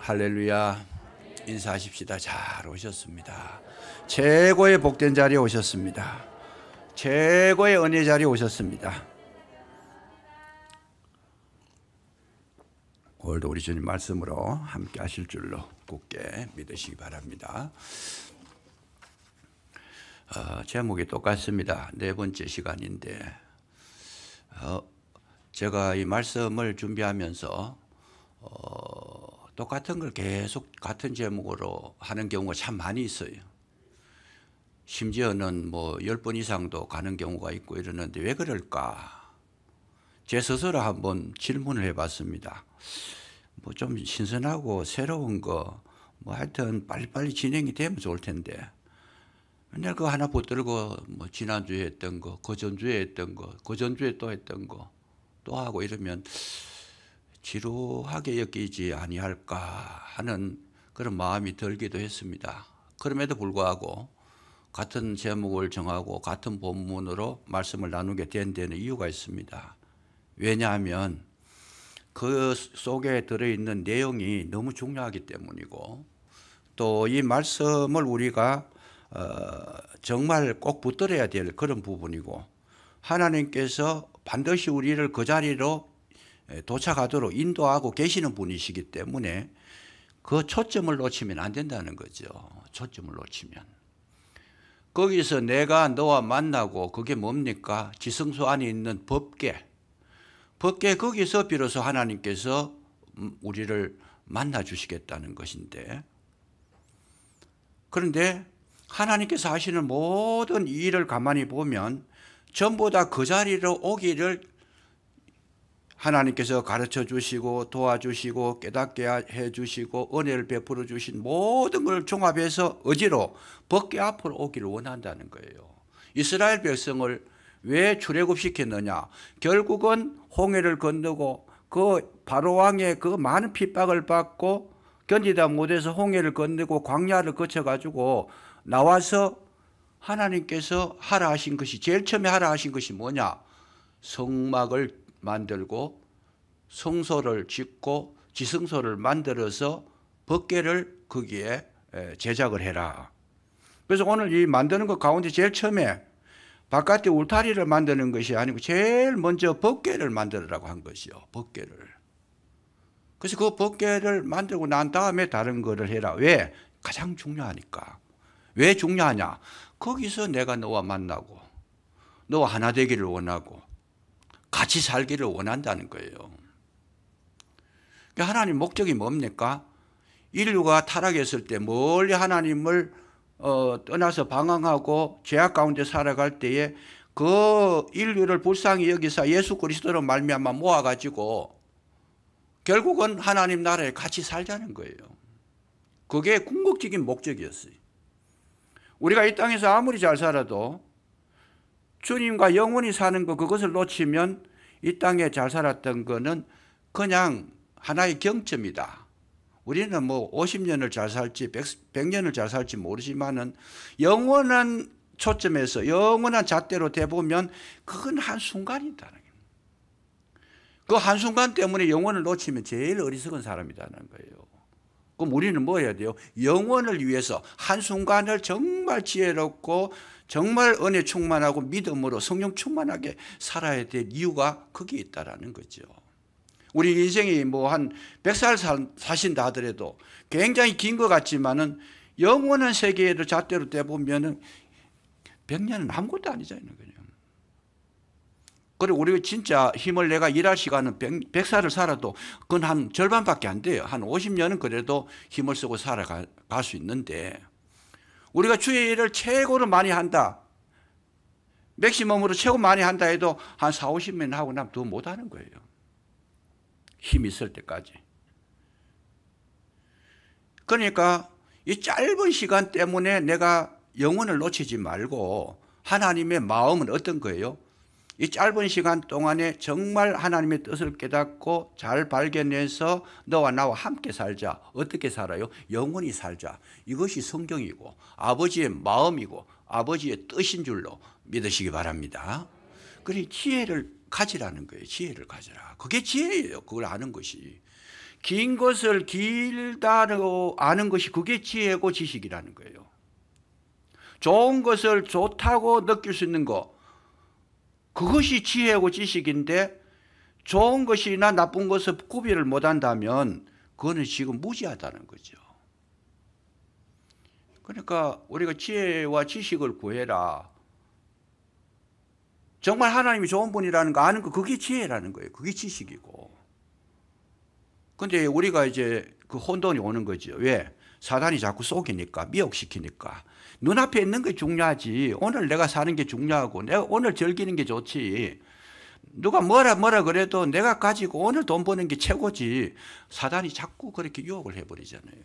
할렐루야. 인사하십시다. 잘 오셨습니다. 최고의 복된 자리에 오셨습니다. 최고의 은혜 자리에 오셨습니다. 오늘도 우리 주님 말씀으로 함께 하실 줄로 굳게 믿으시기 바랍니다. 제목이 똑같습니다. 네 번째 시간인데 제가 이 말씀을 준비하면서 똑같은 걸 계속 같은 제목으로 하는 경우가 참 많이 있어요. 심지어는 10번 이상도 가는 경우가 있고 이러는데 왜 그럴까? 제 스스로 한번 질문을 해봤습니다. 좀 신선하고 새로운 거, 하여튼 빨리빨리 진행이 되면 좋을 텐데 맨날 그거 하나 붙들고 지난주에 했던 거, 그전주에 했던 거, 그전주에 또 했던 거 또 하고 이러면 지루하게 여기지 아니할까 하는 그런 마음이 들기도 했습니다. 그럼에도 불구하고 같은 제목을 정하고 같은 본문으로 말씀을 나누게 된 데는 이유가 있습니다. 왜냐하면 그 속에 들어있는 내용이 너무 중요하기 때문이고 또 이 말씀을 우리가 정말 꼭 붙들어야 될 그런 부분이고 하나님께서 반드시 우리를 그 자리로 도착하도록 인도하고 계시는 분이시기 때문에 그 초점을 놓치면 안 된다는 거죠. 초점을 놓치면. 거기서 내가 너와 만나고 그게 뭡니까? 지성소 안에 있는 법궤. 법궤 거기서 비로소 하나님께서 우리를 만나 주시겠다는 것인데 그런데 하나님께서 하시는 모든 일을 가만히 보면 전부 다 그 자리로 오기를 하나님께서 가르쳐 주시고 도와주시고 깨닫게 해 주시고 은혜를 베풀어 주신 모든 걸 종합해서 어디로 법궤 앞으로 오기를 원한다는 거예요. 이스라엘 백성을 왜 출애굽시켰느냐? 결국은 홍해를 건너고 그 바로 왕의 그 많은 핍박을 받고 견디다 못해서 홍해를 건너고 광야를 거쳐가지고 나와서 하나님께서 하라 하신 것이 제일 처음에 하라 하신 것이 뭐냐? 성막을 만들고 성소를 짓고 지성소를 만들어서 법궤를 거기에 제작을 해라. 그래서 오늘 이 만드는 것 가운데 제일 처음에 바깥에 울타리를 만드는 것이 아니고 제일 먼저 법궤를 만들으라고 한 것이요. 법궤를. 그래서 그 법궤를 만들고 난 다음에 다른 거를 해라. 왜? 가장 중요하니까. 왜 중요하냐? 거기서 내가 너와 만나고 너와 하나 되기를 원하고 같이 살기를 원한다는 거예요. 그러니까 하나님 목적이 뭡니까? 인류가 타락했을 때 멀리 하나님을 떠나서 방황하고 죄악 가운데 살아갈 때에 그 인류를 불쌍히 여기사 예수 그리스도로 말미암아 모아가지고 결국은 하나님 나라에 같이 살자는 거예요. 그게 궁극적인 목적이었어요. 우리가 이 땅에서 아무리 잘 살아도 주님과 영원히 사는 것 그것을 놓치면 이 땅에 잘 살았던 거는 그냥 하나의 경점이다. 우리는 50년을 잘 살지 100년을 잘 살지 모르지만은 영원한 초점에서 영원한 잣대로 대보면 그건 한순간이다는 거예요. 그 한순간 때문에 영원을 놓치면 제일 어리석은 사람이라는 거예요. 그럼 우리는 뭐 해야 돼요? 영원을 위해서 한순간을 정말 지혜롭고 정말 은혜 충만하고 믿음으로 성령 충만하게 살아야 될 이유가 거기에 있다라는 거죠. 우리 인생이 한 100살 사신다 하더라도 굉장히 긴 것 같지만은 영원한 세계를 잣대로 떼보면은 100년은 아무것도 아니잖아요. 그리고 우리가 진짜 힘을 내가 일할 시간은 100살을 살아도 그건 한 절반밖에 안 돼요. 한 50년은 그래도 힘을 쓰고 살아갈 수 있는데 우리가 주의 일을 최고로 많이 한다. 맥시멈으로 최고 많이 한다 해도 한 4, 50년 하고 나면 더 못하는 거예요. 힘이 있을 때까지. 그러니까 이 짧은 시간 때문에 내가 영혼을 놓치지 말고 하나님의 마음은 어떤 거예요? 이 짧은 시간 동안에 정말 하나님의 뜻을 깨닫고 잘 발견해서 너와 나와 함께 살자. 어떻게 살아요? 영원히 살자. 이것이 성경이고 아버지의 마음이고 아버지의 뜻인 줄로 믿으시기 바랍니다. 그래 지혜를 가지라는 거예요. 지혜를 가져라. 그게 지혜예요. 그걸 아는 것이. 긴 것을 길다고 아는 것이 그게 지혜고 지식이라는 거예요. 좋은 것을 좋다고 느낄 수 있는 거, 그것이 지혜고 지식인데 좋은 것이나 나쁜 것을 구별을 못한다면 그거는 지금 무지하다는 거죠. 그러니까 우리가 지혜와 지식을 구해라. 정말 하나님이 좋은 분이라는 거 아는 거, 그게 지혜라는 거예요. 그게 지식이고. 근데 우리가 이제 그 혼돈이 오는 거죠. 왜? 사단이 자꾸 속이니까, 미혹시키니까. 눈앞에 있는 게 중요하지. 오늘 내가 사는 게 중요하고, 내가 오늘 즐기는 게 좋지. 누가 뭐라 그래도 내가 가지고 오늘 돈 버는 게 최고지. 사단이 자꾸 그렇게 유혹을 해버리잖아요.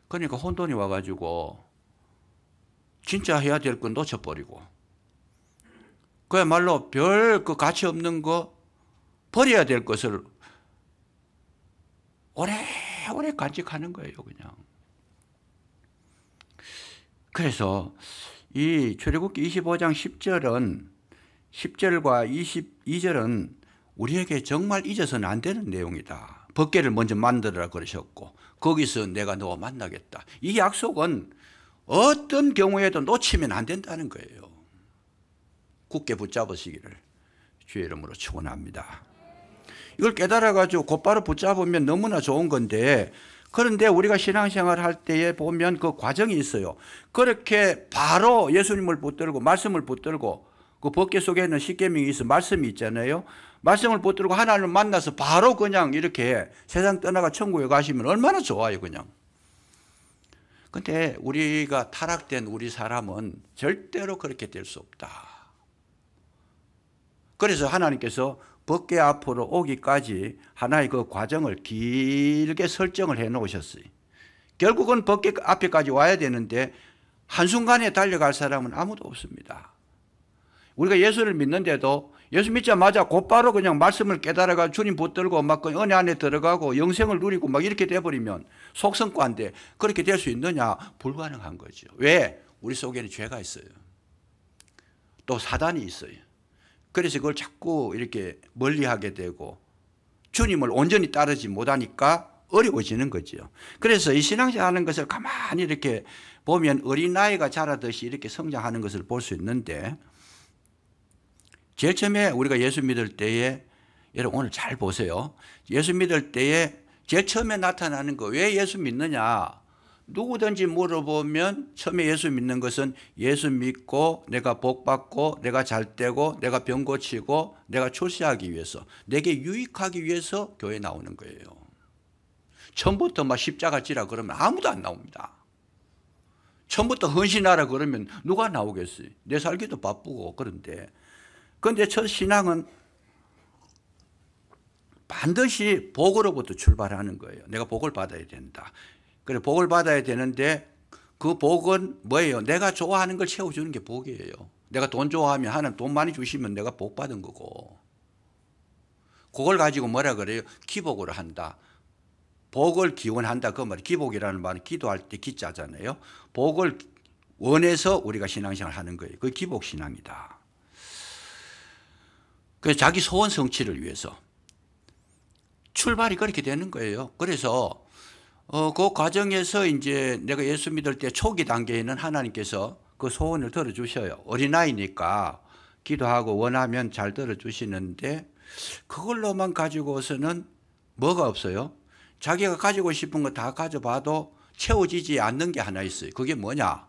그러니까 혼돈이 와가지고 진짜 해야 될 건 놓쳐버리고, 그야말로 별 그 가치 없는 거, 버려야 될 것을 오래오래 간직하는 거예요, 그냥. 그래서 이 출애굽기 25장 10절과 22절은 우리에게 정말 잊어서는 안 되는 내용이다. 법궤를 먼저 만들어라 그러셨고, 거기서 내가 너와 만나겠다. 이 약속은 어떤 경우에도 놓치면 안 된다는 거예요. 굳게 붙잡으시기를 주의 이름으로 축원합니다. 이걸 깨달아가지고 곧바로 붙잡으면 너무나 좋은 건데, 그런데 우리가 신앙생활 할 때에 보면 그 과정이 있어요. 그렇게 바로 예수님을 붙들고 말씀을 붙들고, 그 법궤 속에는 십계명이 있어, 말씀이 있잖아요. 말씀을 붙들고 하나님을 만나서 바로 그냥 이렇게 세상 떠나가 천국에 가시면 얼마나 좋아요, 그냥. 근데 우리가 타락된 우리 사람은 절대로 그렇게 될 수 없다. 그래서 하나님께서 법궤 앞으로 오기까지 하나의 그 과정을 길게 설정을 해 놓으셨어요. 결국은 법궤 앞에까지 와야 되는데 한순간에 달려갈 사람은 아무도 없습니다. 우리가 예수를 믿는데도 예수 믿자마자 곧바로 그냥 말씀을 깨달아가 주님 붙들고 막 그 은혜 안에 들어가고 영생을 누리고 막 이렇게 돼버리면 속성과인데 그렇게 될 수 있느냐? 불가능한 거죠. 왜? 우리 속에는 죄가 있어요. 또 사단이 있어요. 그래서 그걸 자꾸 이렇게 멀리하게 되고 주님을 온전히 따르지 못하니까 어려워지는 거죠. 그래서 이 신앙생활 하는 것을 가만히 이렇게 보면 어린아이가 자라듯이 이렇게 성장하는 것을 볼 수 있는데, 제일 처음에 우리가 예수 믿을 때에, 여러분 오늘 잘 보세요. 예수 믿을 때에 제일 처음에 나타나는 거, 왜 예수 믿느냐? 누구든지 물어보면 처음에 예수 믿는 것은 예수 믿고 내가 복 받고 내가 잘 되고 내가 병 고치고 내가 출세하기 위해서, 내게 유익하기 위해서 교회 나오는 거예요. 처음부터 막 십자가 지라 그러면 아무도 안 나옵니다. 처음부터 헌신하라 그러면 누가 나오겠어요? 내 살기도 바쁘고. 그런데 첫 신앙은 반드시 복으로부터 출발하는 거예요. 내가 복을 받아야 된다. 그래, 복을 받아야 되는데 그 복은 뭐예요? 내가 좋아하는 걸 채워주는 게 복이에요. 내가 돈 좋아하면 하나님 돈 많이 주시면 내가 복 받은 거고, 그걸 가지고 뭐라 그래요? 기복으로 한다. 복을 기원한다. 그 말이 기복이라는 말은 기도할 때 기자잖아요. 복을 원해서 우리가 신앙생활 하는 거예요. 그게 기복신앙이다. 그래서 자기 소원 성취를 위해서 출발이 그렇게 되는 거예요. 그래서 그 과정에서 이제 내가 예수 믿을 때 초기 단계에는 하나님께서 그 소원을 들어주셔요. 어린아이니까 기도하고 원하면 잘 들어주시는데, 그걸로만 가지고서는 뭐가 없어요? 자기가 가지고 싶은 거 다 가져봐도 채워지지 않는 게 하나 있어요. 그게 뭐냐?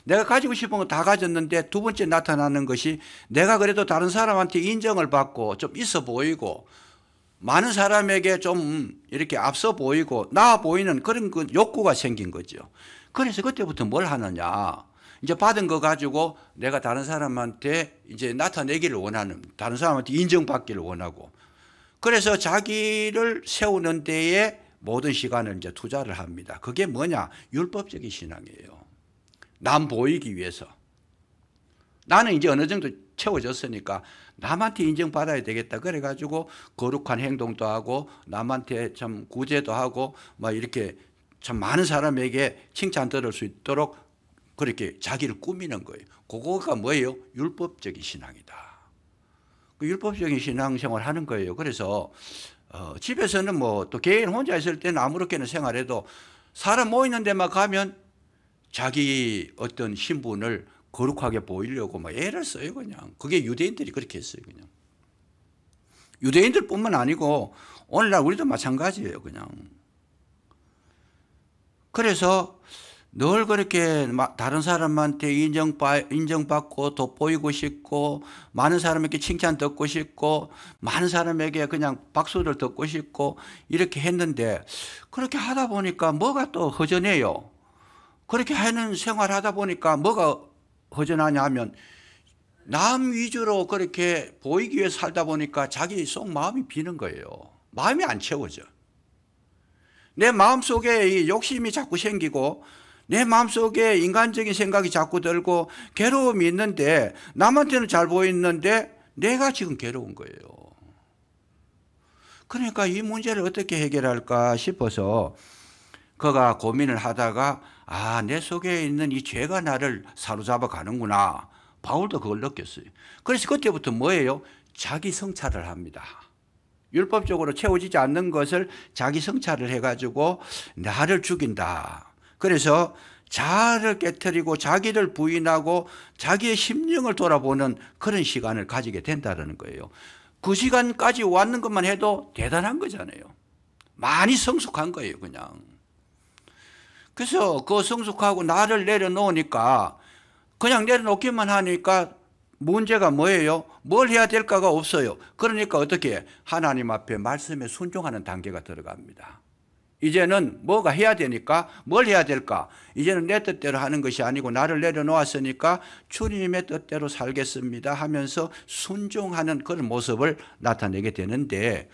내가 가지고 싶은 거 다 가졌는데 두 번째 나타나는 것이, 내가 그래도 다른 사람한테 인정을 받고 좀 있어 보이고 많은 사람에게 좀 이렇게 앞서 보이고 나아 보이는 그런 그 욕구가 생긴 거죠. 그래서 그때부터 뭘 하느냐? 이제 받은 거 가지고 내가 다른 사람한테 이제 나타내기를 원하는, 다른 사람한테 인정받기를 원하고, 그래서 자기를 세우는 데에 모든 시간을 이제 투자를 합니다. 그게 뭐냐? 율법적인 신앙이에요. 남 보이기 위해서. 나는 이제 어느 정도 채워졌으니까 남한테 인정받아야 되겠다. 그래가지고 거룩한 행동도 하고 남한테 참 구제도 하고 막 이렇게 참 많은 사람에게 칭찬 들을 수 있도록 그렇게 자기를 꾸미는 거예요. 그거가 뭐예요? 율법적인 신앙이다. 그 율법적인 신앙생활 하는 거예요. 그래서 집에서는 뭐 또 개인 혼자 있을 때는 아무렇게나 생활해도 사람 모이는 데만 가면 자기 어떤 신분을 거룩하게 보이려고 막 애를 써요, 그냥. 그게 유대인들이 그렇게 했어요, 그냥. 유대인들뿐만 아니고 오늘날 우리도 마찬가지예요, 그냥. 그래서 늘 그렇게 다른 사람한테 인정받고 돋보이고 싶고 많은 사람에게 칭찬 듣고 싶고 많은 사람에게 그냥 박수를 듣고 싶고 이렇게 했는데 그렇게 하다 보니까 뭐가 또 허전해요. 그렇게 하는 생활하다 보니까 뭐가 허전하냐 하면 남 위주로 그렇게 보이기 위해 살다 보니까 자기 속 마음이 비는 거예요. 마음이 안 채워져. 내 마음속에 이 욕심이 자꾸 생기고 내 마음속에 인간적인 생각이 자꾸 들고 괴로움이 있는데 남한테는 잘 보이는데 내가 지금 괴로운 거예요. 그러니까 이 문제를 어떻게 해결할까 싶어서 그가 고민을 하다가 내 속에 있는 이 죄가 나를 사로잡아 가는구나. 바울도 그걸 느꼈어요. 그래서 그때부터 뭐예요? 자기 성찰을 합니다. 율법적으로 채워지지 않는 것을 자기 성찰을 해가지고 나를 죽인다. 그래서 자아를 깨트리고 자기를 부인하고 자기의 심령을 돌아보는 그런 시간을 가지게 된다는 거예요. 그 시간까지 왔는 것만 해도 대단한 거잖아요. 많이 성숙한 거예요, 그냥. 그래서 그 성숙하고 나를 내려놓으니까 그냥 내려놓기만 하니까 문제가 뭐예요? 뭘 해야 될까가 없어요. 그러니까 어떻게 하나님 앞에 말씀에 순종하는 단계가 들어갑니다. 이제는 뭐가 해야 되니까 뭘 해야 될까? 이제는 내 뜻대로 하는 것이 아니고 나를 내려놓았으니까 주님의 뜻대로 살겠습니다 하면서 순종하는 그런 모습을 나타내게 되는데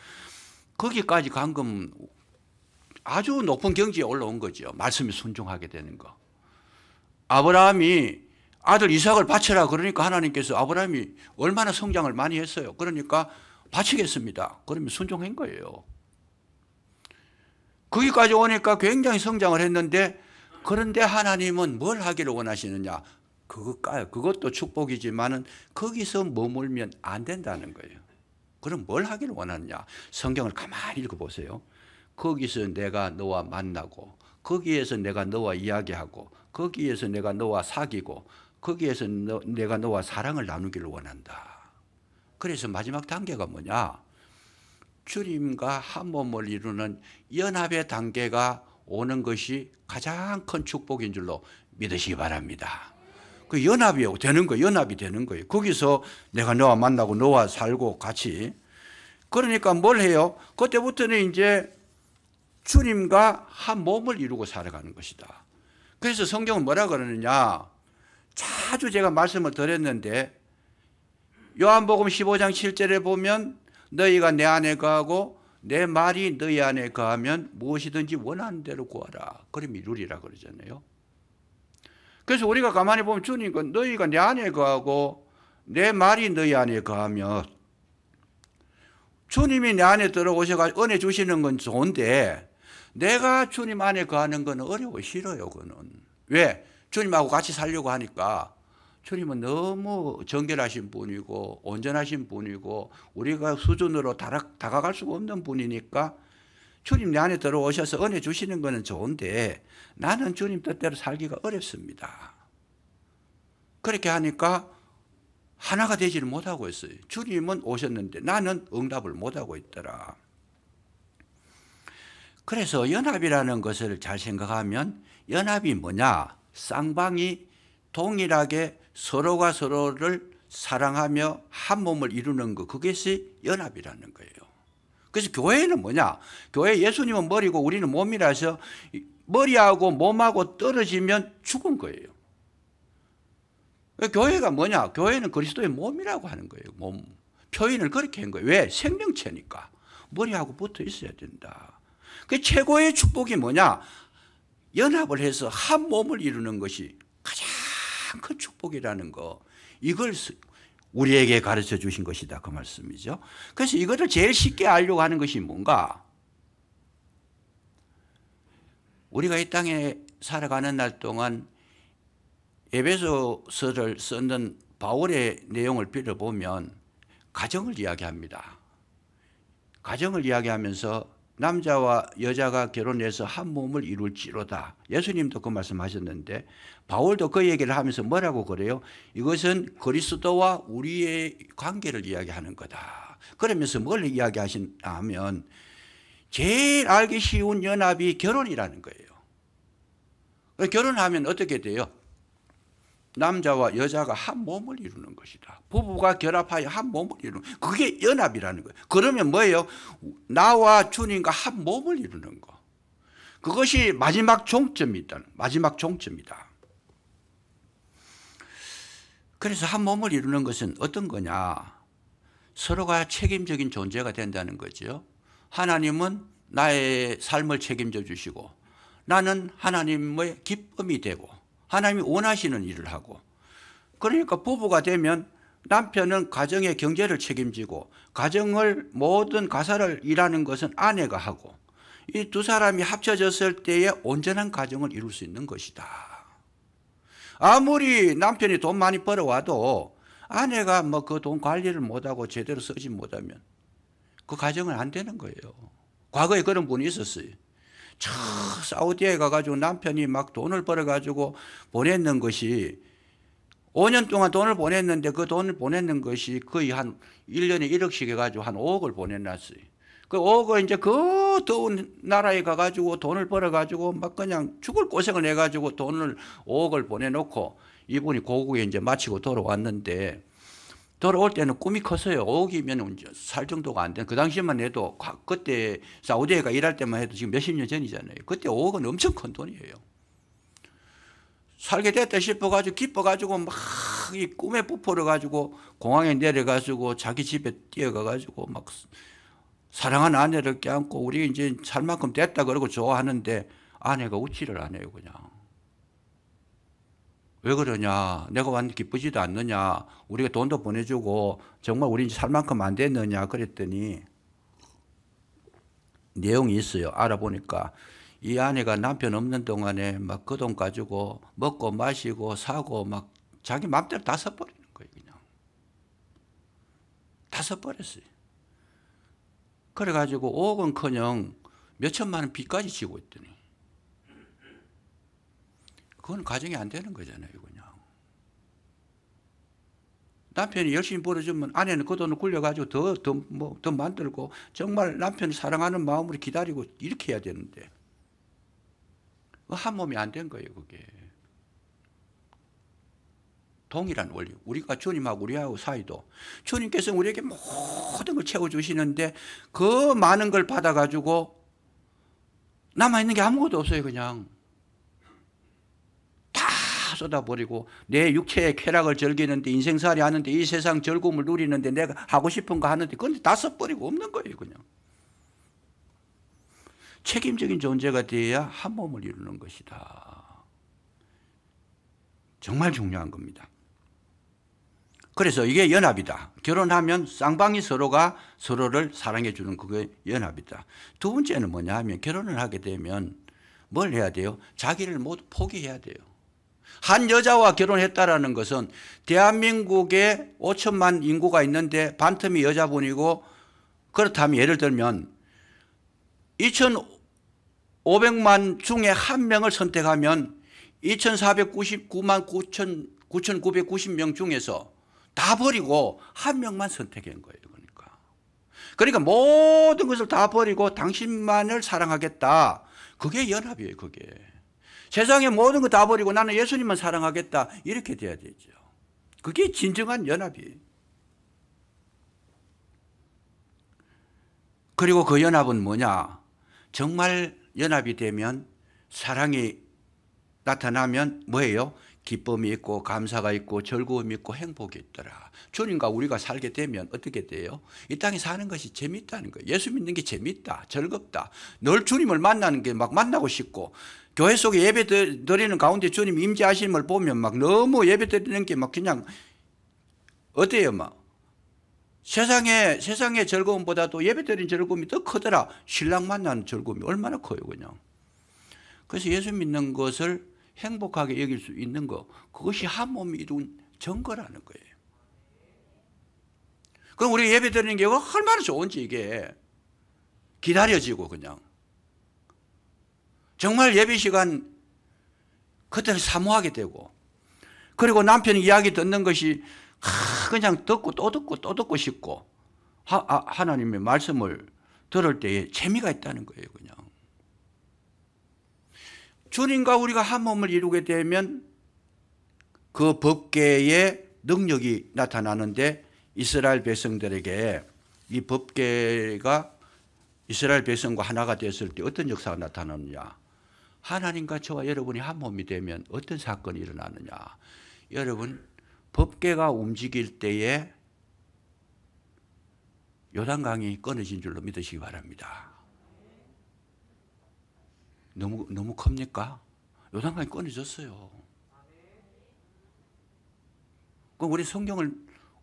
거기까지 방금 아주 높은 경지에 올라온 거죠. 말씀에 순종하게 되는 거. 아브라함이 아들 이삭을 바쳐라 그러니까 하나님께서 아브라함이 얼마나 성장을 많이 했어요. 그러니까 바치겠습니다. 그러면 순종한 거예요. 거기까지 오니까 굉장히 성장을 했는데 그런데 하나님은 뭘 하기를 원하시느냐. 그것도 축복이지만은 거기서 머물면 안 된다는 거예요. 그럼 뭘 하기를 원하느냐. 성경을 가만히 읽어보세요. 거기서 내가 너와 만나고 거기에서 내가 너와 이야기하고 거기에서 내가 너와 사귀고 거기에서 내가 너와 사랑을 나누기를 원한다. 그래서 마지막 단계가 뭐냐? 주님과 한 몸을 이루는 연합의 단계가 오는 것이 가장 큰 축복인 줄로 믿으시기 바랍니다. 그 연합이 되는 거예요. 연합이 되는 거예요. 거기서 내가 너와 만나고 너와 살고 같이. 그러니까 뭘 해요? 그때부터는 이제 주님과 한 몸을 이루고 살아가는 것이다. 그래서 성경은 뭐라 그러느냐? 자주 제가 말씀을 드렸는데 요한복음 15장 7절에 보면 너희가 내 안에 거하고 내 말이 너희 안에 거하면 무엇이든지 원하는 대로 구하라. 그럼 이루리라 그러잖아요. 그래서 우리가 가만히 보면 주님은 너희가 내 안에 거하고 내 말이 너희 안에 거하면 주님이 내 안에 들어오셔서 은혜 주시는 건 좋은데 내가 주님 안에 거하는 건 어려워 싫어요. 그거는. 왜? 주님하고 같이 살려고 하니까 주님은 너무 정결하신 분이고 온전하신 분이고 우리가 수준으로 다가갈 수가 없는 분이니까 주님 내 안에 들어오셔서 은혜 주시는 것은 좋은데 나는 주님 뜻대로 살기가 어렵습니다. 그렇게 하니까 하나가 되지를 못하고 있어요. 주님은 오셨는데 나는 응답을 못하고 있더라. 그래서 연합이라는 것을 잘 생각하면 연합이 뭐냐? 쌍방이 동일하게 서로가 서로를 사랑하며 한 몸을 이루는 것, 그것이 연합이라는 거예요. 그래서 교회는 뭐냐? 교회 예수님은 머리고 우리는 몸이라서 머리하고 몸하고 떨어지면 죽은 거예요. 교회가 뭐냐? 교회는 그리스도의 몸이라고 하는 거예요. 몸. 표현을 그렇게 한 거예요. 왜? 생명체니까. 머리하고 붙어 있어야 된다. 그 최고의 축복이 뭐냐? 연합을 해서 한 몸을 이루는 것이 가장 큰 축복이라는 거. 이걸 우리에게 가르쳐 주신 것이다. 그 말씀이죠. 그래서 이거를 제일 쉽게 알려고 하는 것이 뭔가? 우리가 이 땅에 살아가는 날 동안 에베소서를 쓰는 바울의 내용을 빌어보면 가정을 이야기합니다. 가정을 이야기하면서 남자와 여자가 결혼해서 한 몸을 이룰지로다. 예수님도 그 말씀하셨는데 바울도 그 얘기를 하면서 뭐라고 그래요? 이것은 그리스도와 우리의 관계를 이야기하는 거다. 그러면서 뭘 이야기하시냐 하면 제일 알기 쉬운 연합이 결혼이라는 거예요. 결혼하면 어떻게 돼요? 남자와 여자가 한 몸을 이루는 것이다. 부부가 결합하여 한 몸을 이루는, 그게 연합이라는 거예요. 그러면 뭐예요? 나와 주님과 한 몸을 이루는 거. 그것이 마지막 종점이다. 마지막 종점이다. 그래서 한 몸을 이루는 것은 어떤 거냐? 서로가 책임적인 존재가 된다는 거죠. 하나님은 나의 삶을 책임져 주시고 나는 하나님의 기쁨이 되고 하나님이 원하시는 일을 하고, 그러니까 부부가 되면 남편은 가정의 경제를 책임지고 가정을 모든 가사를 일하는 것은 아내가 하고, 이 두 사람이 합쳐졌을 때에 온전한 가정을 이룰 수 있는 것이다. 아무리 남편이 돈 많이 벌어와도 아내가 뭐 그 돈 관리를 못하고 제대로 쓰지 못하면 그 가정은 안 되는 거예요. 과거에 그런 분이 있었어요. 사우디에 가가지고 남편이 막 돈을 벌어가지고 보냈는 것이 5년 동안 돈을 보냈는데 그 돈을 보냈는 것이 거의 한 1년에 1억씩 해가지고 한 5억을 보내놨어요. 그 5억을 이제 그 더운 나라에 가가지고 돈을 벌어가지고 막 그냥 죽을 고생을 해가지고 돈을 5억을 보내놓고 이분이 고국에 이제 마치고 돌아왔는데, 돌아올 때는 꿈이 컸어요. 5억이면 이제 살 정도가 안 되는. 그 당시만 해도 그때 사우디에가 일할 때만 해도 지금 몇십 년 전이잖아요. 그때 5억은 엄청 큰 돈이에요. 살게 됐다 싶어가지고 기뻐가지고 막 이 꿈에 부풀어가지고 공항에 내려가지고 자기 집에 뛰어가가지고 막 사랑하는 아내를 껴안고 우리 이제 살 만큼 됐다 그러고 좋아하는데 아내가 웃지를 않아요. 그냥. 왜 그러냐? 내가 완전 기쁘지도 않느냐? 우리가 돈도 보내주고 정말 우리 이제 살 만큼 안 됐느냐? 그랬더니 내용이 있어요. 알아보니까 이 아내가 남편 없는 동안에 막 그 돈 가지고 먹고 마시고 사고 막 자기 맘대로 다 써버리는 거예요. 그냥. 다 써버렸어요. 그래가지고 5억은커녕 몇천만 원 빚까지 지고 있더니 그건 가정이 안 되는 거잖아요. 그냥. 남편이 열심히 벌어주면 아내는 그 돈을 굴려가지고 더 만들고 정말 남편을 사랑하는 마음으로 기다리고 이렇게 해야 되는데 한 몸이 안 된 거예요. 그게. 동일한 원리. 우리가 주님하고 우리하고 사이도 주님께서 우리에게 모든 걸 채워주시는데 그 많은 걸 받아가지고 남아있는 게 아무것도 없어요. 그냥. 다 쏟아버리고 내 육체의 쾌락을 즐기는데 인생살이 하는데 이 세상 즐거움을 누리는데 내가 하고 싶은 거 하는데 그건 다 써버리고 없는 거예요. 그냥. 책임적인 존재가 되어야 한 몸을 이루는 것이다. 정말 중요한 겁니다. 그래서 이게 연합이다. 결혼하면 쌍방이 서로가 서로를 사랑해 주는 그게 연합이다. 두 번째는 뭐냐 하면 결혼을 하게 되면 뭘 해야 돼요? 자기를 모두 포기해야 돼요. 한 여자와 결혼했다라는 것은 대한민국에 5천만 인구가 있는데 반틈이 여자분이고, 그렇다면 예를 들면 2,500만 중에 한 명을 선택하면 2,499만 9,990명 중에서 다 버리고 한 명만 선택한 거예요. 그러니까 모든 것을 다 버리고 당신만을 사랑하겠다. 그게 연합이에요. 그게. 세상의 모든 거 다 버리고 나는 예수님만 사랑하겠다. 이렇게 돼야 되죠. 그게 진정한 연합이에요. 그리고 그 연합은 뭐냐? 정말 연합이 되면 사랑이 나타나면 뭐예요? 기쁨이 있고 감사가 있고 즐거움이 있고 행복이 있더라. 주님과 우리가 살게 되면 어떻게 돼요? 이 땅에 사는 것이 재밌다는 거예요. 예수 믿는 게 재밌다, 즐겁다. 늘 주님을 만나는 게 막 만나고 싶고, 교회 속에 예배 드리는 가운데 주님 임재하시는 걸 보면 막 너무 예배 드리는 게 막 그냥 어때요? 막 세상의 즐거움보다도 예배 드리는 즐거움이 더 크더라. 신랑 만나는 즐거움이 얼마나 커요, 그냥. 그래서 예수 믿는 것을 행복하게 여길 수 있는 것, 그것이 한 몸이 이룬 증거라는 거예요. 그럼 우리 예배 드리는 게 얼마나 좋은지 이게. 기다려지고 그냥. 정말 예배 시간 그때는 사모하게 되고, 그리고 남편 이야기 듣는 것이 그냥 듣고 또 듣고 또 듣고 싶고, 하나님의 말씀을 들을 때에 재미가 있다는 거예요. 그냥 주님과 우리가 한 몸을 이루게 되면 그 법궤의 능력이 나타나는데, 이스라엘 백성들에게 이 법궤가 이스라엘 백성과 하나가 됐을 때 어떤 역사가 나타나느냐, 하나님과 저와 여러분이 한 몸이 되면 어떤 사건이 일어나느냐. 여러분, 법궤가 움직일 때에 요단강이 끊어진 줄로 믿으시기 바랍니다. 너무 큽니까? 요단강이 끊어졌어요. 그럼 우리 성경을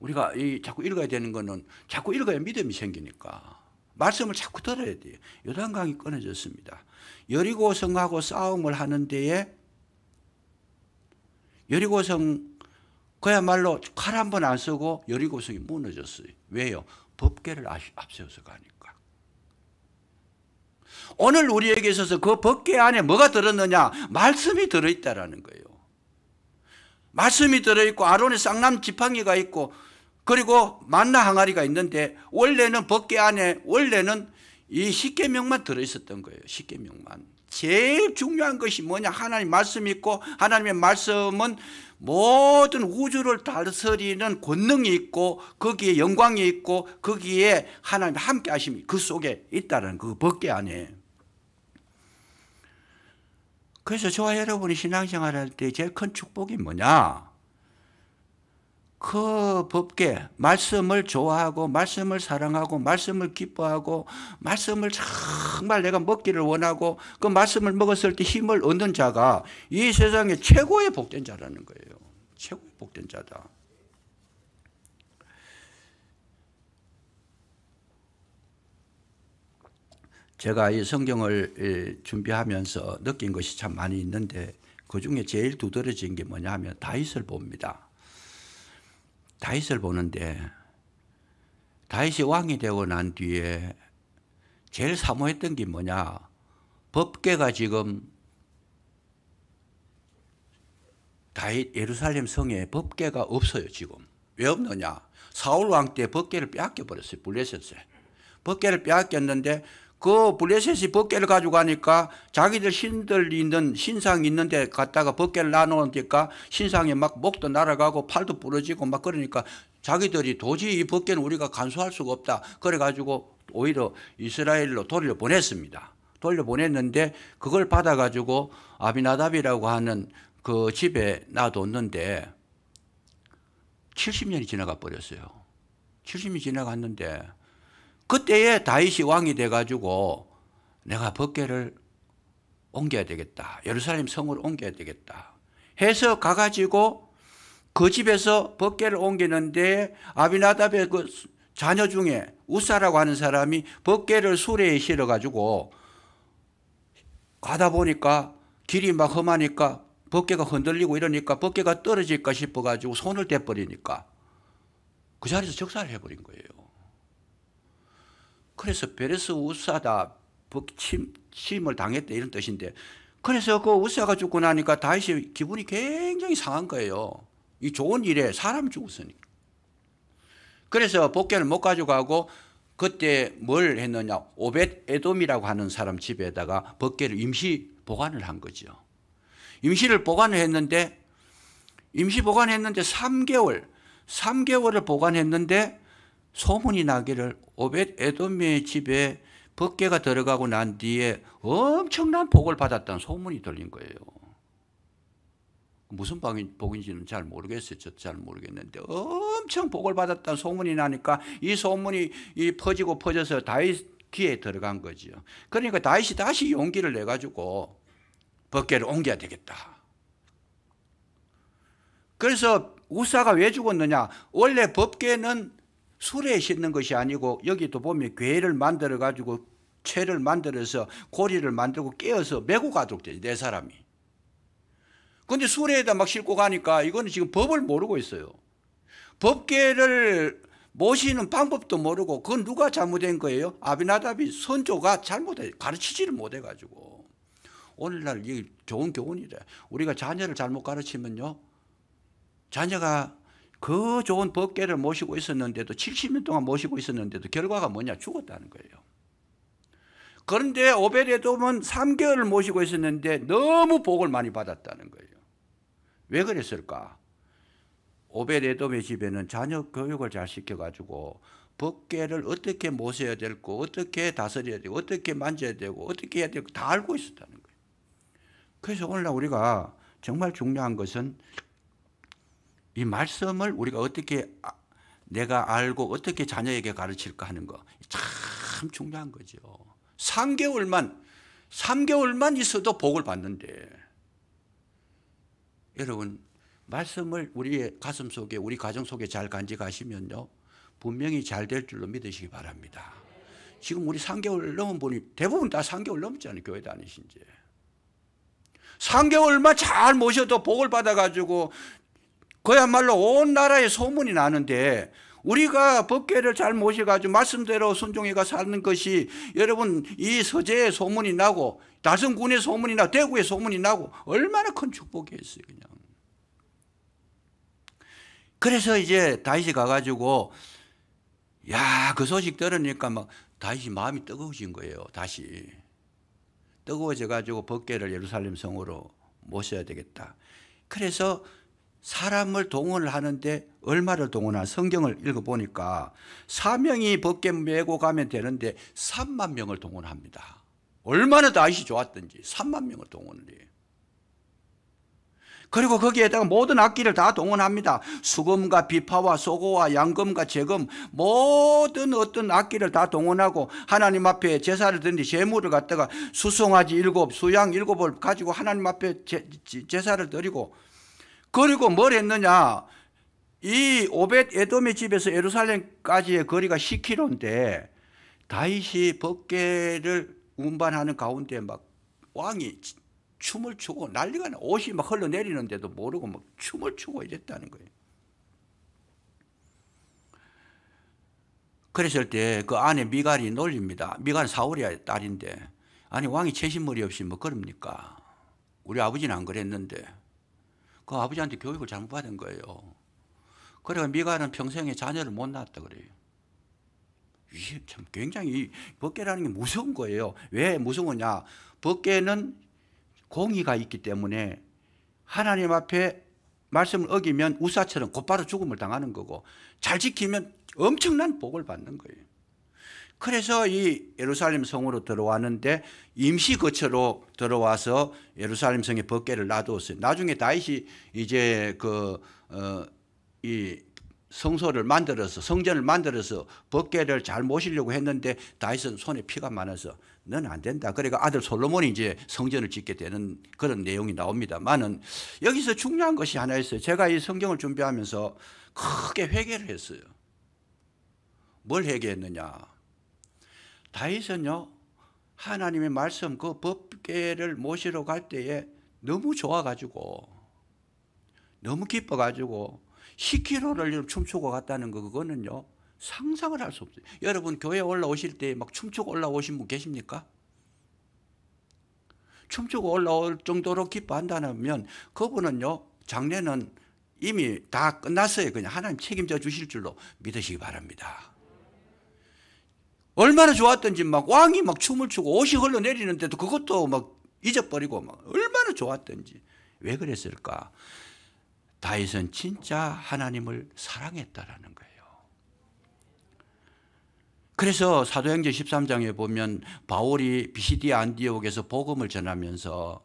우리가 자꾸 읽어야 되는 거는, 자꾸 읽어야 믿음이 생기니까 말씀을 자꾸 들어야 돼요. 요단강이 끊어졌습니다. 여리고성하고 싸움을 하는 데에, 여리고성 그야말로 칼 한 번 안 쓰고 여리고성이 무너졌어요. 왜요? 법궤를 앞세워서 가니까. 오늘 우리에게 있어서 그 법궤 안에 뭐가 들었느냐? 말씀이 들어있다라는 거예요. 말씀이 들어있고 아론의 쌍남 지팡이가 있고, 그리고 만나 항아리가 있는데, 원래는 법궤 안에 원래는 이 십계명만 들어있었던 거예요. 십계명만. 제일 중요한 것이 뭐냐? 하나님 말씀이 있고, 하나님의 말씀은 모든 우주를 다스리는 권능이 있고, 거기에 영광이 있고, 거기에 하나님 함께 하심이 그 속에 있다는 그 법궤 안에. 그래서 저와 여러분이 신앙생활 할 때 제일 큰 축복이 뭐냐? 그 법궤, 말씀을 좋아하고, 말씀을 사랑하고, 말씀을 기뻐하고, 말씀을 정말 내가 먹기를 원하고, 그 말씀을 먹었을 때 힘을 얻는 자가 이 세상에 최고의 복된 자라는 거예요. 최고의 복된 자다. 제가 이 성경을 준비하면서 느낀 것이 참 많이 있는데, 그 중에 제일 두드러진 게 뭐냐 하면 다윗을 봅니다. 다윗을 보는데, 다윗이 왕이 되고 난 뒤에 제일 사모했던 게 뭐냐? 법궤가 지금 다윗 예루살렘 성에 법궤가 없어요. 지금 왜 없느냐? 사울 왕 때 법궤를 빼앗겨 버렸어요. 블레셋에 법궤를 빼앗겼는데, 그 블레셋이 법궤를 가지고 가니까 자기들 신들 있는 신상 있는 데 갔다가 법궤를 놔놓으니까 신상에 막 목도 날아가고 팔도 부러지고 막, 그러니까 자기들이 도저히 이 법궤는 우리가 간수할 수가 없다. 그래가지고 오히려 이스라엘로 돌려보냈습니다. 돌려보냈는데, 그걸 받아가지고 아비나답이라고 하는 그 집에 놔뒀는데 70년이 지나가 버렸어요. 70년이 지나갔는데, 그때에 다윗이 왕이 돼가지고 내가 법궤를 옮겨야 되겠다, 예루살렘 성으로 옮겨야 되겠다 해서 가가지고 그 집에서 법궤를 옮기는데, 아비나답의 그 자녀 중에 우사라고 하는 사람이 법궤를 수레에 실어가지고 가다 보니까 길이 막 험하니까 법궤가 흔들리고 이러니까 법궤가 떨어질까 싶어가지고 손을 대버리니까 그 자리에서 적살을 해버린 거예요. 그래서 베레스 우사다, 침을 당했다, 이런 뜻인데, 그래서 그 우사가 죽고 나니까 다윗이 기분이 굉장히 상한 거예요. 이 좋은 일에 사람이 죽었으니까. 그래서 법궤를 못 가져가고 그때 뭘 했느냐? 오벳 에돔이라고 하는 사람 집에다가 법궤를 임시 보관을 한 거죠. 임시를 보관을 했는데, 임시 보관했는데 3개월을 보관했는데 소문이 나기를 오벳 에돔의 집에 법궤가 들어가고 난 뒤에 엄청난 복을 받았다는 소문이 들린 거예요. 무슨 복인지는 잘 모르겠어요. 저도 잘 모르겠는데 엄청 복을 받았다는 소문이 나니까 이 소문이 퍼져서 다윗 귀에 들어간 거죠. 그러니까 다윗이 다시 용기를 내가지고 법궤를 옮겨야 되겠다. 그래서 우사가 왜 죽었느냐? 원래 법궤는 수레에 싣는 것이 아니고, 여기도 보면 궤를 만들어 가지고 채를 만들어서 고리를 만들고 깨어서 메고 가도록 돼, 네 사람이. 그런데 수레에다 막 싣고 가니까 이거는 지금 법을 모르고 있어요. 법궤를 모시는 방법도 모르고 그건 누가 잘못된 거예요? 아비나답이 선조가 가르치지를 못해가지고. 오늘날 이 좋은 교훈이래. 우리가 자녀를 잘못 가르치면요, 자녀가 그 좋은 법궤를 모시고 있었는데도 70년 동안 모시고 있었는데도 결과가 뭐냐? 죽었다는 거예요. 그런데 오벳에돔은 3개월을 모시고 있었는데 너무 복을 많이 받았다는 거예요. 왜 그랬을까? 오벳에돔의 집에는 자녀 교육을 잘 시켜가지고 법궤를 어떻게 모셔야 되고 어떻게 다스려야 되고 어떻게 만져야 되고 어떻게 해야 되고 다 알고 있었다는 거예요. 그래서 오늘날 우리가 정말 중요한 것은 이 말씀을 우리가 어떻게 내가 알고 어떻게 자녀에게 가르칠까 하는 거 참 중요한 거죠. 3개월만 있어도 복을 받는데, 여러분 말씀을 우리의 가슴 속에 우리 가정 속에 잘 간직하시면요 분명히 잘 될 줄로 믿으시기 바랍니다. 지금 우리 3개월 넘은 분이 대부분 다 3개월 넘잖아요. 교회 다니신 지 3개월만 잘 모셔도 복을 받아가지고 그야말로 온 나라에 소문이 나는데, 우리가 법궤를 잘 모셔가지고 말씀대로 순종해가 사는 것이 여러분 이 서재에 소문이 나고 달성군에 소문이 나고 대구에 소문이 나고 얼마나 큰 축복이었어요. 그냥. 그래서 이제 다윗이 가가지고 그 소식 들으니까 막 다윗이 마음이 뜨거워진 거예요. 다시 뜨거워져 가지고 법궤를 예루살렘 성으로 모셔야 되겠다. 그래서 사람을 동원을 하는데 얼마를 동원한 성경을 읽어보니까 4명이 법궤 메고 가면 되는데 3만 명을 동원합니다. 얼마나 다윗이 좋았던지 3만 명을 동원을 해요. 그리고 거기에다가 모든 악기를 다 동원합니다. 수금과 비파와 소고와 양금과 재금 모든 어떤 악기를 다 동원하고 하나님 앞에 제사를 드는데 제물을 갖다가 수송아지 7, 수양 7을 가지고 하나님 앞에 제사를 드리고, 그리고 뭘 했느냐, 이 오벳 에돔의 집에서 예루살렘까지의 거리가 10km인데 다윗이 법궤를 운반하는 가운데 막 왕이 춤을 추고 난리가 나. 옷이 막 흘러내리는데도 모르고 막 춤을 추고 이랬다는 거예요. 그랬을 때 그 안에 미갈이 놀립니다. 미갈은 사울의 딸인데, 아니 왕이 채신머리 없이 뭐 그럽니까? 우리 아버지는 안 그랬는데. 그 아버지한테 교육을 잘못 받은 거예요. 그래서 미갈은 평생에 자녀를 못 낳았다 그래요. 이게 참 굉장히 법궤라는 게 무서운 거예요. 왜 무서우냐? 법궤는 공의가 있기 때문에 하나님 앞에 말씀을 어기면 우사처럼 곧바로 죽음을 당하는 거고, 잘 지키면 엄청난 복을 받는 거예요. 그래서 이 예루살렘 성으로 들어왔는데 임시 거처로 들어와서 예루살렘 성에 법궤를 놔두었어요. 나중에 다윗이 이제 이 성소를 만들어서 성전을 만들어서 법궤를 잘 모시려고 했는데 다윗은 손에 피가 많아서 넌 안 된다. 그러니까 아들 솔로몬이 이제 성전을 짓게 되는 그런 내용이 나옵니다만은 여기서 중요한 것이 하나 있어요. 제가 이 성경을 준비하면서 크게 회개를 했어요. 뭘 회개했느냐? 다윗은요 하나님의 말씀 그 법궤를 모시러 갈 때에 너무 좋아가지고 너무 기뻐가지고 10km를 춤추고 갔다는 거, 그거는요 상상을 할 수 없어요. 여러분 교회 올라오실 때 막 춤추고 올라오신 분 계십니까? 춤추고 올라올 정도로 기뻐한다면 그분은요 장례는 이미 다 끝났어요. 그냥 하나님 책임져 주실 줄로 믿으시기 바랍니다. 얼마나 좋았던지 막 왕이 막 춤을 추고 옷이 흘러내리는데도 그것도 막 잊어버리고 막 얼마나 좋았던지. 왜 그랬을까? 다윗은 진짜 하나님을 사랑했다라는 거예요. 그래서 사도행전 13장에 보면 바울이 비시디아 안디옥에서 복음을 전하면서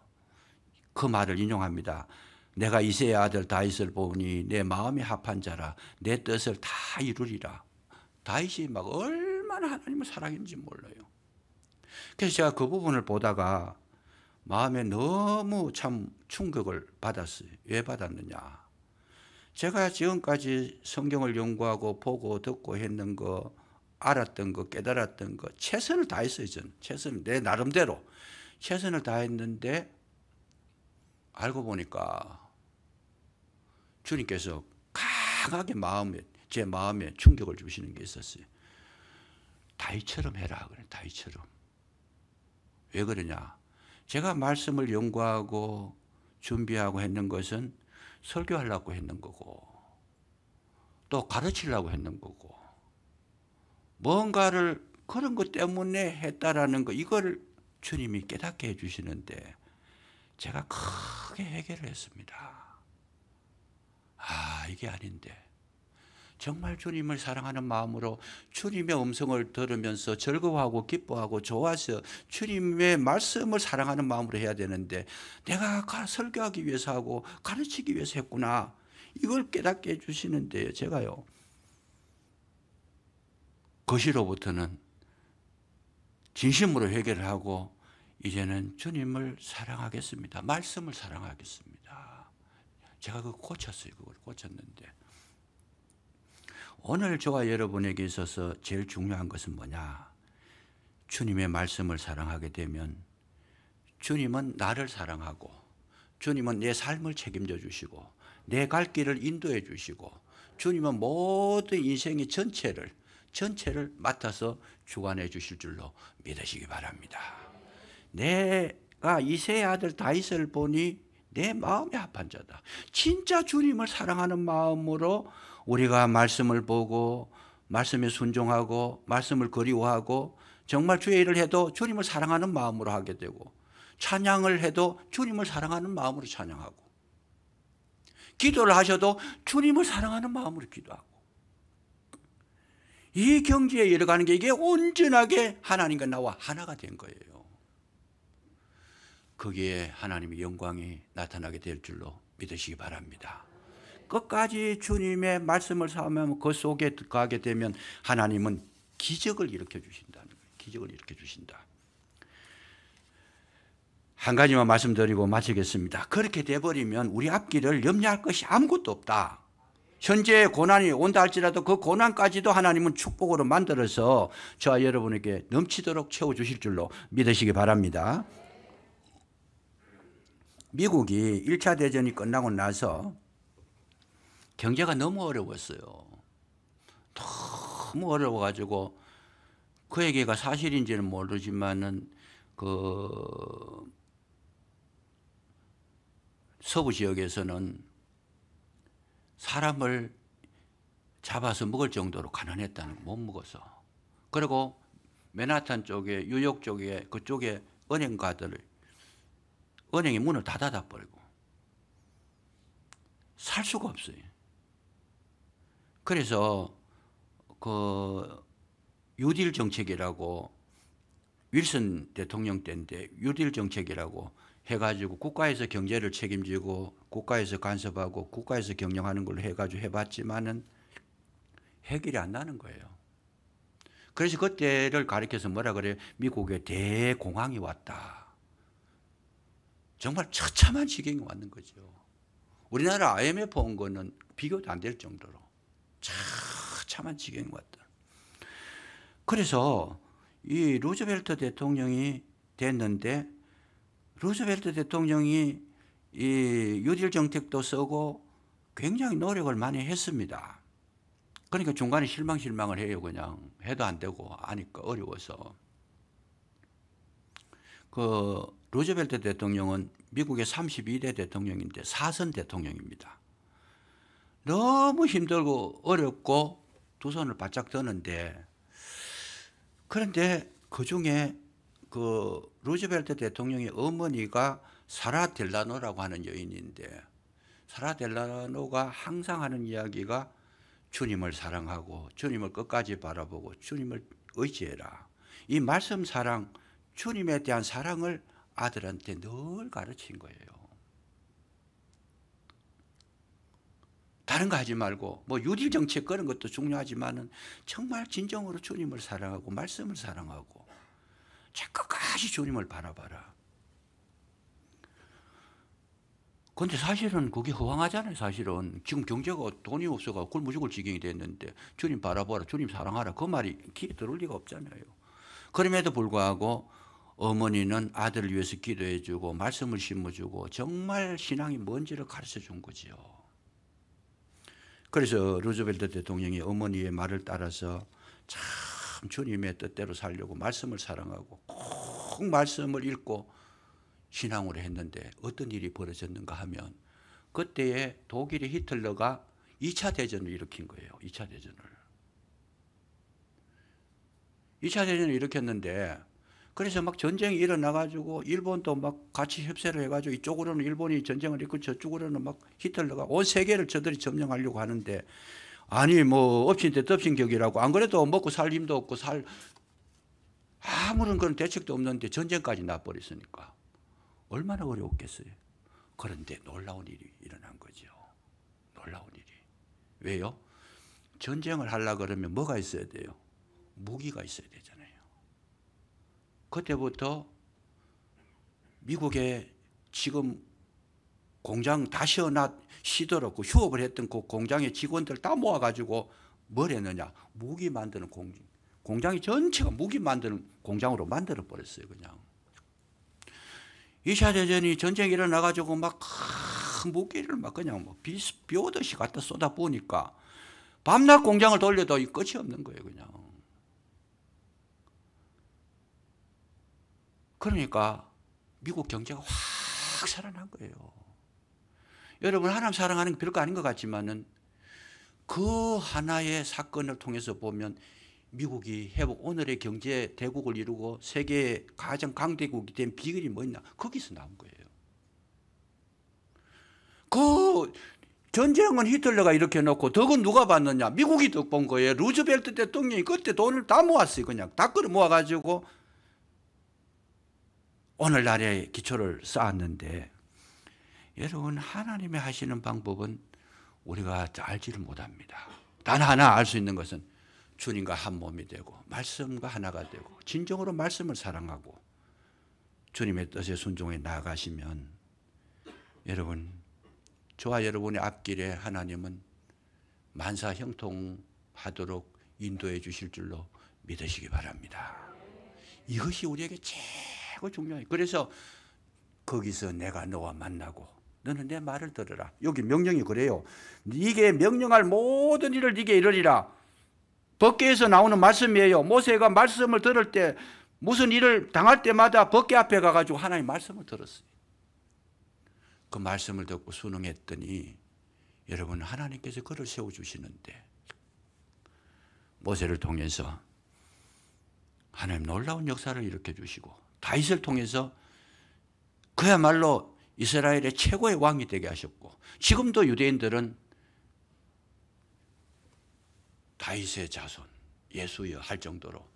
그 말을 인용합니다. 내가 이새의 아들 다윗을 보니 내 마음에 합한 자라 내 뜻을 다 이루리라. 다윗이 막 얼마나 하나님을 사랑했는지 몰라요. 그래서 제가 그 부분을 보다가 마음에 너무 참 충격을 받았어요. 왜 받았느냐? 제가 지금까지 성경을 연구하고 보고 듣고 했는 거, 알았던 거, 깨달았던 거 최선을 다했어요. 저는 최선을 내 나름대로 최선을 다했는데 알고 보니까 주님께서 강하게 마음에 제 마음에 충격을 주시는 게 있었어요. 다윗처럼 해라 그래. 다윗처럼. 왜 그러냐? 제가 말씀을 연구하고 준비하고 했는 것은 설교하려고 했는 거고 또 가르치려고 했는 거고 뭔가를 그런 것 때문에 했다라는 거 이걸 주님이 깨닫게 해주시는데 제가 크게 해결을 했습니다. 아, 이게 아닌데 정말 주님을 사랑하는 마음으로 주님의 음성을 들으면서 즐거워하고 기뻐하고 좋아서 주님의 말씀을 사랑하는 마음으로 해야 되는데 내가 설교하기 위해서 하고 가르치기 위해서 했구나. 이걸 깨닫게 해주시는데 제가요 거시로부터는 진심으로 회개를 하고 이제는 주님을 사랑하겠습니다. 말씀을 사랑하겠습니다. 제가 그걸 고쳤어요. 그걸 고쳤는데 오늘 저와 여러분에게 있어서 제일 중요한 것은 뭐냐? 주님의 말씀을 사랑하게 되면 주님은 나를 사랑하고 주님은 내 삶을 책임져 주시고 내 갈 길을 인도해 주시고 주님은 모든 인생의 전체를 맡아서 주관해 주실 줄로 믿으시기 바랍니다. 내가 이새의 아들 다윗을 보니 내 마음이 합한 자다. 진짜 주님을 사랑하는 마음으로 우리가 말씀을 보고 말씀에 순종하고 말씀을 그리워하고 정말 주의 일을 해도 주님을 사랑하는 마음으로 하게 되고 찬양을 해도 주님을 사랑하는 마음으로 찬양하고 기도를 하셔도 주님을 사랑하는 마음으로 기도하고 이 경지에 이르가는 게 이게 온전하게 하나님과 나와 하나가 된 거예요. 거기에 하나님의 영광이 나타나게 될 줄로 믿으시기 바랍니다. 끝까지 주님의 말씀을 사모하면 그 속에 가게 되면 하나님은 기적을 일으켜 주신다는 거예요. 기적을 일으켜 주신다. 한 가지만 말씀드리고 마치겠습니다. 그렇게 돼버리면 우리 앞길을 염려할 것이 아무것도 없다. 현재 고난이 온다 할지라도 그 고난까지도 하나님은 축복으로 만들어서 저와 여러분에게 넘치도록 채워주실 줄로 믿으시기 바랍니다. 미국이 1차 대전이 끝나고 나서 경제가 너무 어려웠어요. 너무 어려워가지고 그 얘기가 사실인지는 모르지만은 그 서부 지역에서는 사람을 잡아서 먹을 정도로 가난했다는 거 못 먹어서. 그리고 맨하탄 쪽에 뉴욕 쪽에 그쪽에 은행가들을 은행이 문을 다 닫아버리고 살 수가 없어요. 그래서 그 뉴딜 정책이라고 윌슨 대통령 때인데 뉴딜 정책이라고 해가지고 국가에서 경제를 책임지고 국가에서 간섭하고 국가에서 경영하는 걸로 해가지고 해봤지만은 해결이 안 나는 거예요. 그래서 그때를 가리켜서 뭐라 그래요? 미국에 대공황이 왔다. 정말 처참한 지경이 왔는 거죠. 우리나라 IMF 온 거는 비교도 안 될 정도로 처참한 지경이 왔다. 그래서 이 루즈벨트 대통령이 됐는데 루즈벨트 대통령이 이 뉴딜 정책도 쓰고 굉장히 노력을 많이 했습니다. 그러니까 중간에 실망을 해요. 그냥 해도 안 되고 하니까 어려워서. 그 루즈벨트 대통령은 미국의 32대 대통령인데 4선 대통령입니다. 너무 힘들고 어렵고 두 손을 바짝 드는데 그런데 그중에 그 루즈벨트 대통령의 어머니가 사라 델라노라고 하는 여인인데 사라 델라노가 항상 하는 이야기가 주님을 사랑하고 주님을 끝까지 바라보고 주님을 의지해라. 이 말씀 사랑, 주님에 대한 사랑을 아들한테 늘 가르친 거예요. 다른 거 하지 말고 뭐 유딜 정책 그런 것도 중요하지만은 정말 진정으로 주님을 사랑하고 말씀을 사랑하고 끝까지 주님을 바라봐라. 그런데 사실은 그게 허황하잖아요. 사실은 지금 경제가 돈이 없어서 굶어 죽을 지경이 됐는데 주님 바라봐라, 주님 사랑하라 그 말이 귀에 들어올 리가 없잖아요. 그럼에도 불구하고 어머니는 아들을 위해서 기도해 주고 말씀을 심어주고 정말 신앙이 뭔지를 가르쳐 준 거지요. 그래서 루즈벨트 대통령이 어머니의 말을 따라서 참 주님의 뜻대로 살려고 말씀을 사랑하고 꼭 말씀을 읽고 신앙으로 했는데 어떤 일이 벌어졌는가 하면 그때에 독일의 히틀러가 2차 대전을 일으킨 거예요. 2차 대전을. 2차 대전을 일으켰는데 그래서 막 전쟁이 일어나가지고 일본도 막 같이 협세를 해가지고 이쪽으로는 일본이 전쟁을 일으키고 저쪽으로는 막 히틀러가 온 세계를 저들이 점령하려고 하는데 아니 뭐 엎친 데 덮친 격이라고 안 그래도 먹고 살 힘도 없고 아무런 그런 대책도 없는데 전쟁까지 나버렸으니까 얼마나 어려웠겠어요. 그런데 놀라운 일이 일어난 거죠. 놀라운 일이. 왜요? 전쟁을 하려고 그러면 뭐가 있어야 돼요? 무기가 있어야 되잖아요. 그때부터 미국에 지금 공장 다 시들었고 휴업을 했던 그 공장의 직원들 다 모아가지고 뭘 했느냐? 무기 만드는 공장이 전체가 무기 만드는 공장으로 만들어버렸어요. 그냥. 2차 대전이 전쟁이 일어나가지고 막 큰 무기를 막 그냥 뭐 비 오듯이 갖다 쏟아 부으니까 밤낮 공장을 돌려도 끝이 없는 거예요. 그냥. 그러니까 미국 경제가 확 살아난 거예요. 여러분 하나님 사랑하는 게 별거 아닌 것 같지만은 그 하나의 사건을 통해서 보면 미국이 오늘의 경제 대국을 이루고 세계의 가장 강대국이 된 비결이 뭐냐? 거기서 나온 거예요. 그 전쟁은 히틀러가 이렇게 해놓고 덕은 누가 받느냐? 미국이 덕 본 거예요. 루즈벨트 대통령이 그때 돈을 다 모았어요. 그냥 다 끌어 모아가지고 오늘날의 기초를 쌓았는데 여러분 하나님이 하시는 방법은 우리가 알지를 못합니다. 단 하나 알 수 있는 것은 주님과 한 몸이 되고 말씀과 하나가 되고 진정으로 말씀을 사랑하고 주님의 뜻에 순종해 나아가시면 여러분 저와 여러분의 앞길에 하나님은 만사 형통하도록 인도해 주실 줄로 믿으시기 바랍니다. 이것이 우리에게 최고 중요해요. 그래서 거기서 내가 너와 만나고 너는 내 말을 들으라. 여기 명령이 그래요. 네게 명령할 모든 일을 네게 이르리라. 법궤에서 나오는 말씀이에요. 모세가 말씀을 들을 때 무슨 일을 당할 때마다 법궤 앞에 가가지고 하나님 말씀을 들었어요. 그 말씀을 듣고 순응했더니 여러분 하나님께서 그를 세워주시는데 모세를 통해서 하나님 놀라운 역사를 일으켜 주시고 다윗을 통해서 그야말로 이스라엘의 최고의 왕이 되게 하셨고 지금도 유대인들은 다윗의 자손 예수여 할 정도로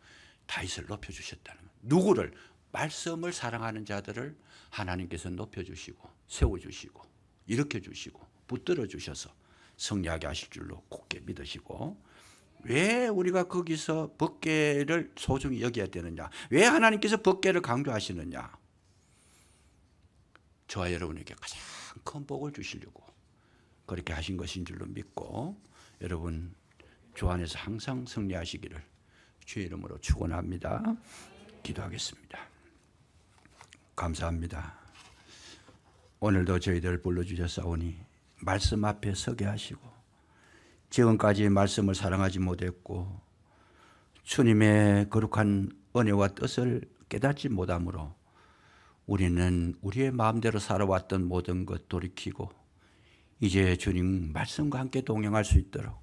다윗을 높여주셨다는 거예요. 누구를? 말씀을 사랑하는 자들을 하나님께서 높여주시고 세워주시고 일으켜주시고 붙들어주셔서 승리하게 하실 줄로 굳게 믿으시고 왜 우리가 거기서 법궤를 소중히 여겨야 되느냐? 왜 하나님께서 법궤를 강조하시느냐? 저와 여러분에게 가장 큰 복을 주시려고 그렇게 하신 것인 줄로 믿고 여러분 주 안에서 항상 승리하시기를 주의 이름으로 축원합니다. 기도하겠습니다. 감사합니다. 오늘도 저희들 불러주셨사오니 말씀 앞에 서게 하시고 지금까지 말씀을 사랑하지 못했고 주님의 거룩한 은혜와 뜻을 깨닫지 못함으로 우리는 우리의 마음대로 살아왔던 모든 것 돌이키고 이제 주님 말씀과 함께 동행할 수 있도록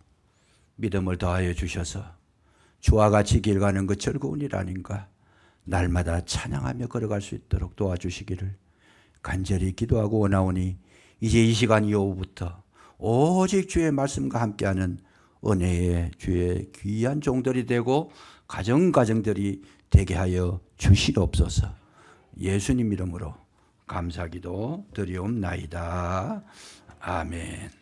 믿음을 더하여 주셔서 주와 같이 길 가는 것 즐거운 일 아닌가 날마다 찬양하며 걸어갈 수 있도록 도와주시기를 간절히 기도하고 원하오니 이제 이 시간 이후부터 오직 주의 말씀과 함께하는 은혜의 주의 귀한 종들이 되고 가정들이 되게 하여 주시옵소서. 예수님 이름으로 감사기도 드리옵나이다. 아멘.